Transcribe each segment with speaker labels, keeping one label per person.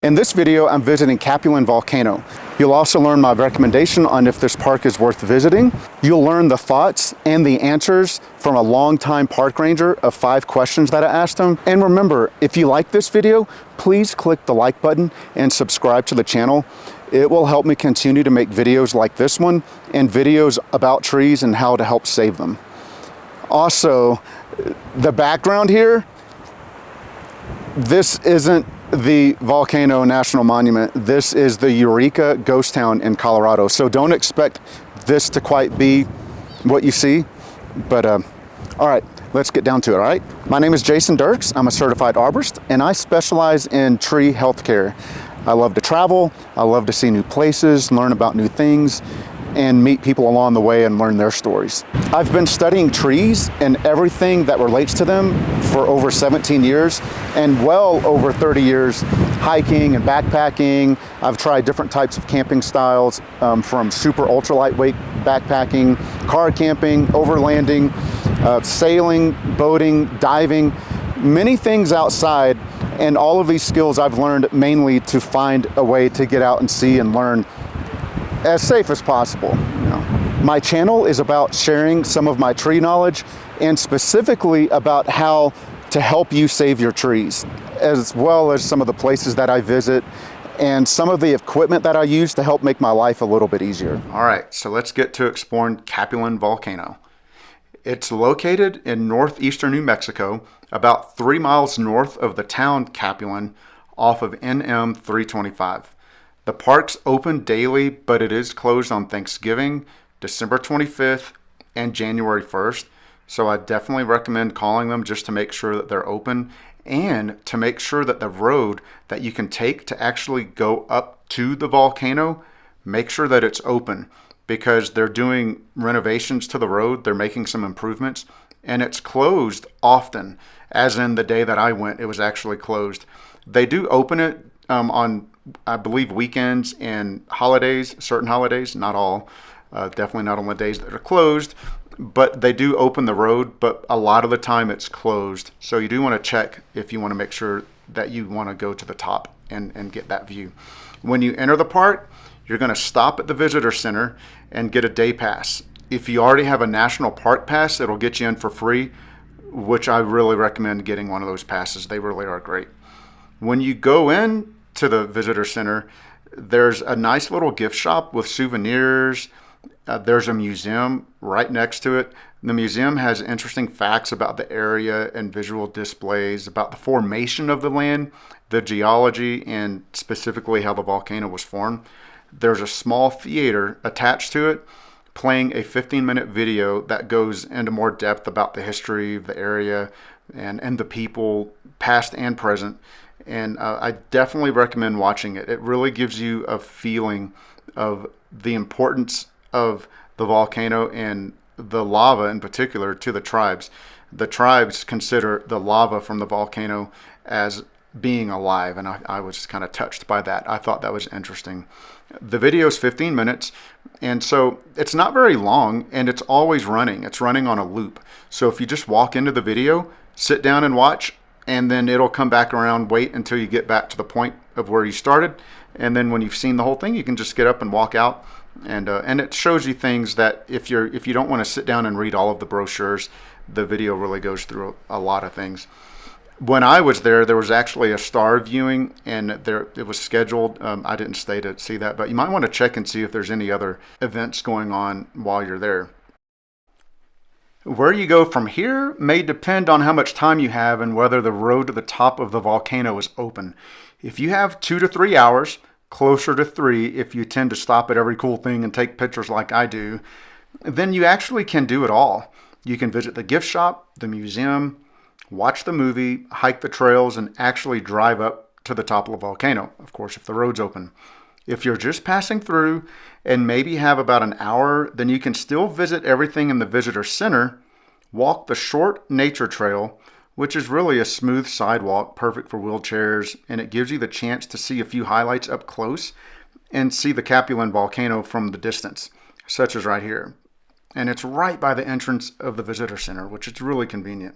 Speaker 1: In this video, I'm visiting Capulin Volcano. You'll also learn my recommendation on if this park is worth visiting. You'll learn the thoughts and the answers from a longtime park ranger of 5 questions that I asked him. And remember, if you like this video, please click the like button and subscribe to the channel. It will help me continue to make videos like this one and videos about trees and how to help save them. Also, the background here, this isn't the Volcano National Monument. This is the Eureka ghost town in Colorado. So don't expect this to quite be what you see. But all right, let's get down to it, all right? My name is Jason Dirks. I'm a certified arborist and I specialize in tree healthcare. I love to travel. I love to see new places, learn about new things, and meet people along the way and learn their stories. I've been studying trees and everything that relates to them for over 17 years and well over 30 years hiking and backpacking. I've tried different types of camping styles, from super ultra lightweight backpacking, car camping, overlanding, sailing, boating, diving, many things outside. And all of these skills I've learned mainly to find a way to get out and see and learn as safe as possible. My channel is about sharing some of my tree knowledge and specifically about how to help you save your trees, as well as some of the places that I visit and some of the equipment that I use to help make my life a little bit easier. All right, so let's get to exploring Capulin Volcano. It's located in northeastern New Mexico, about 3 miles north of the town Capulin off of NM 325. The park's open daily, but it is closed on Thanksgiving, December 25th, and January 1st. So I definitely recommend calling them just to make sure that they're open and to make sure that the road that you can take to actually go up to the volcano, make sure that it's open because they're doing renovations to the road. They're making some improvements and it's closed often, as in the day that I went, it was actually closed. They do open it on, I believe, weekends and holidays, certain holidays, not all, definitely not on the days that are closed, but they do open the road, but a lot of the time it's closed. So you do want to check if you want to make sure that you want to go to the top and get that view. When you enter the park, you're going to stop at the visitor center and get a day pass. If you already have a national park pass, it'll get you in for free, which I really recommend getting one of those passes. They really are great. When you go in to the visitor center, there's a nice little gift shop with souvenirs. There's a museum right next to it. The museum has interesting facts about the area and visual displays about the formation of the land, the geology, and specifically how the volcano was formed. There's a small theater attached to it playing a 15-minute video that goes into more depth about the history of the area and the people, past and present. And I definitely recommend watching it. It really gives you a feeling of the importance of the volcano and the lava in particular to the tribes. The tribes consider the lava from the volcano as being alive, and I was kind of touched by that. I thought that was interesting. The video is 15 minutes, and so it's not very long, and it's always running. It's running on a loop. So if you just walk into the video, sit down and watch, and then it'll come back around, wait until you get back to the point of where you started. And then when you've seen the whole thing, you can just get up and walk out. And it shows you things that if you don't want to sit down and read all of the brochures, the video really goes through a lot of things. When I was there was actually a star viewing, and it was scheduled. I didn't stay to see that, but you might want to check and see if there's any other events going on while you're there. Where you go from here may depend on how much time you have and whether the road to the top of the volcano is open. If you have 2 to 3 hours, closer to 3 if you tend to stop at every cool thing and take pictures like I do, then you actually can do it all. You can visit the gift shop, the museum, watch the movie, hike the trails, and actually drive up to the top of the volcano, of course, if the road's open. If you're just passing through and maybe have about an hour, then you can still visit everything in the visitor center, walk the short nature trail, which is really a smooth sidewalk, perfect for wheelchairs, and it gives you the chance to see a few highlights up close and see the Capulin volcano from the distance, such as right here. And it's right by the entrance of the visitor center, which is really convenient.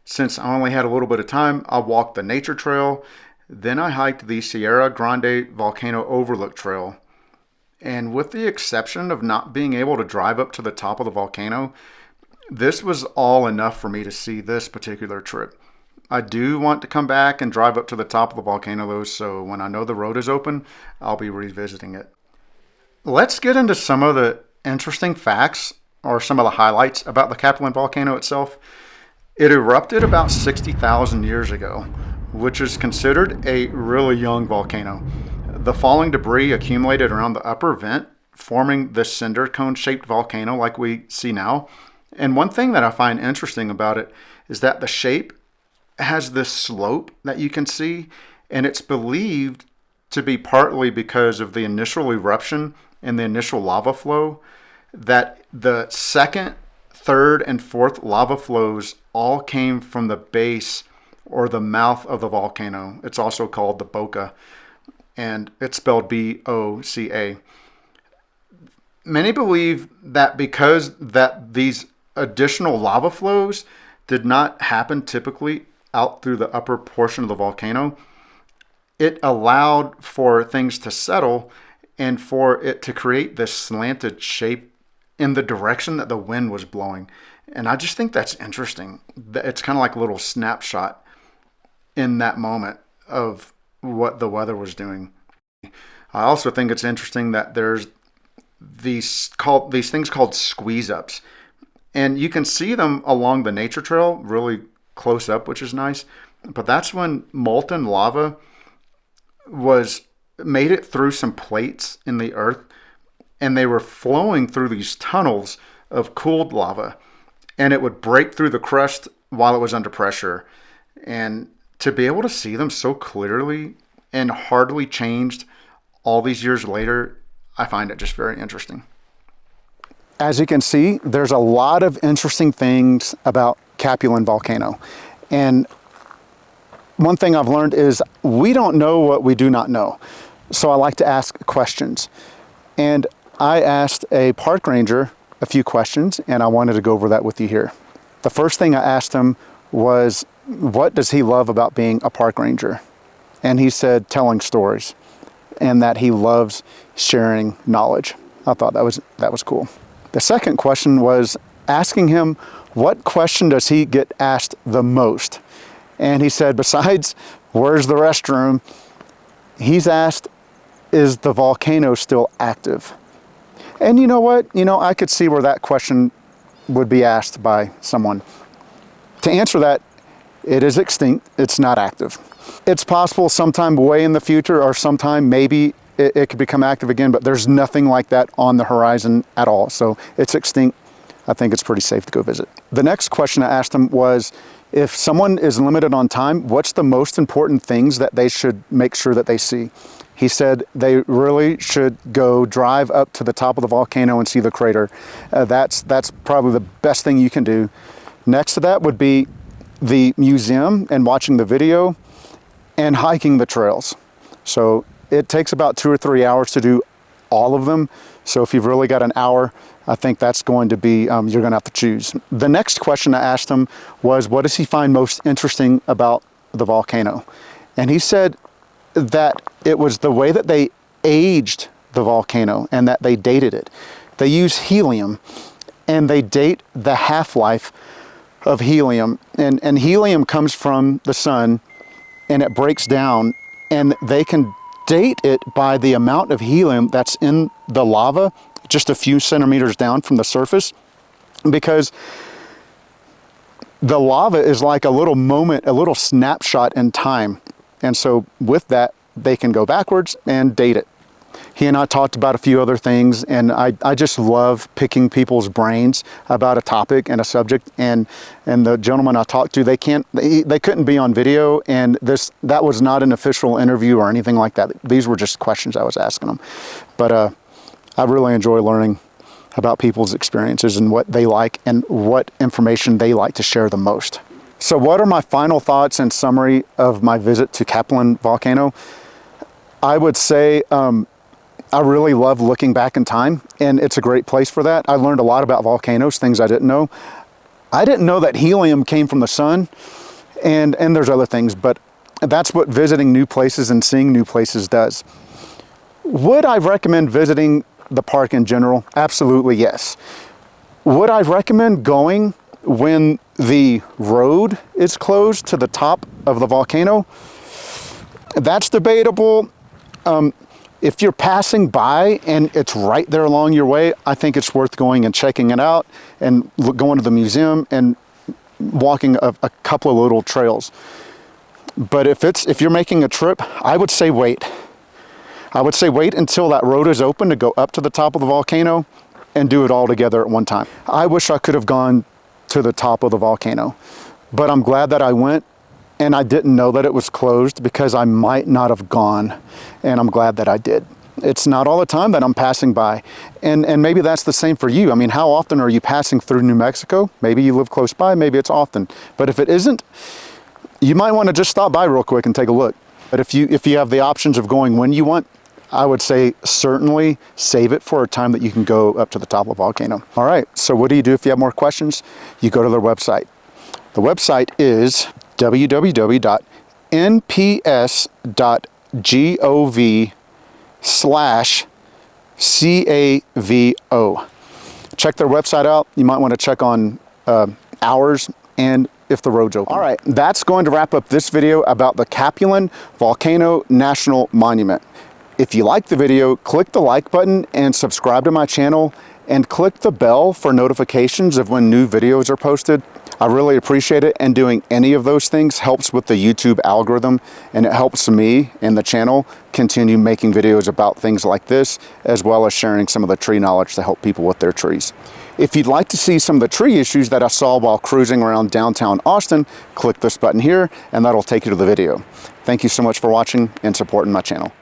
Speaker 1: Since I only had a little bit of time, I walked the nature trail Then I hiked the Sierra Grande Volcano Overlook Trail. And with the exception of not being able to drive up to the top of the volcano, this was all enough for me to see this particular trip. I do want to come back and drive up to the top of the volcano though, so when I know the road is open, I'll be revisiting it. Let's get into some of the interesting facts or some of the highlights about the Capulin volcano itself. It erupted about 60,000 years ago, which is considered a really young volcano. The falling debris accumulated around the upper vent, forming this cinder cone-shaped volcano like we see now. And one thing that I find interesting about it is that the shape has this slope that you can see, and it's believed to be partly because of the initial eruption and the initial lava flow, that the second, third, and fourth lava flows all came from the base or the mouth of the volcano. It's also called the Boca, and it's spelled B-O-C-A. Many believe that because that these additional lava flows did not happen typically out through the upper portion of the volcano, it allowed for things to settle and for it to create this slanted shape in the direction that the wind was blowing. And I just think that's interesting. It's kind of like a little snapshot in that moment of what the weather was doing. I also think it's interesting that there's these things called squeeze ups, and you can see them along the nature trail really close up, which is nice. But that's when molten lava made it through some plates in the earth, and they were flowing through these tunnels of cooled lava, and it would break through the crust while it was under pressure. And to be able to see them so clearly and hardly changed all these years later, I find it just very interesting. As you can see, there's a lot of interesting things about Capulin volcano. And one thing I've learned is we don't know what we do not know. So I like to ask questions. And I asked a park ranger a few questions, and I wanted to go over that with you here. The first thing I asked him was, what does he love about being a park ranger? And he said telling stories, and that he loves sharing knowledge. I thought that was cool. The second question was asking him, what question does he get asked the most? And he said, besides, where's the restroom? He's asked, is the volcano still active? And you know what? I could see where that question would be asked by someone. To answer that, it is extinct. It's not active. It's possible sometime way in the future or sometime maybe it could become active again, but there's nothing like that on the horizon at all. So it's extinct. I think it's pretty safe to go visit. The next question I asked him was, if someone is limited on time, what's the most important things that they should make sure that they see? He said they really should go drive up to the top of the volcano and see the crater. That's probably the best thing you can do. Next to that would be the museum and watching the video and hiking the trails. So it takes about 2 or 3 hours to do all of them. So if you've really got an hour, I think that's going to be, you're going to have to choose. The next question I asked him was, what does he find most interesting about the volcano? And he said that it was the way that they aged the volcano and that they dated it. They use helium, and they date the half-life of helium. And helium comes from the sun, and it breaks down, and they can date it by the amount of helium that's in the lava just a few centimeters down from the surface, because the lava is like a little moment, a little snapshot in time. And so with that, they can go backwards and date it. He and I talked about a few other things, and I just love picking people's brains about a topic and a subject. And the gentleman I talked to, they couldn't be on video, and that was not an official interview or anything like that. These were just questions I was asking them. But I really enjoy learning about people's experiences and what they like and what information they like to share the most. So what are my final thoughts and summary of my visit to Capulin volcano? I would say I really love looking back in time, and it's a great place for that. I learned a lot about volcanoes, things I didn't know. I didn't know that helium came from the sun, and there's other things, but That's what visiting new places and seeing new places does. Would I recommend visiting the park in general? Absolutely yes. Would I recommend going when the road is closed to the top of the volcano? That's debatable. If you're passing by and it's right there along your way, I think it's worth going and checking it out and going to the museum and walking a couple of little trails. But if you're making a trip, I would say wait. I would say wait until that road is open to go up to the top of the volcano and do it all together at one time. I wish I could have gone to the top of the volcano, but I'm glad that I went, and I didn't know that it was closed because I might not have gone, and I'm glad that I did. It's not all the time that I'm passing by, and maybe that's the same for you. I mean, how often are you passing through New Mexico? Maybe you live close by, maybe it's often, but if it isn't, you might want to just stop by real quick and take a look. But if you have the options of going when you want, I would say certainly save it for a time that you can go up to the top of the volcano. All right, so what do you do if you have more questions? You go to their website. The website is www.nps.gov/CAVO. Check their website out. You might want to check on hours and if the road's open. All right, that's going to wrap up this video about the Capulin Volcano National Monument. If you like the video, click the like button and subscribe to my channel and click the bell for notifications of when new videos are posted. I really appreciate it, and doing any of those things helps with the YouTube algorithm, and it helps me and the channel continue making videos about things like this, as well as sharing some of the tree knowledge to help people with their trees. If you'd like to see some of the tree issues that I saw while cruising around downtown Austin, click this button here and that'll take you to the video. Thank you so much for watching and supporting my channel.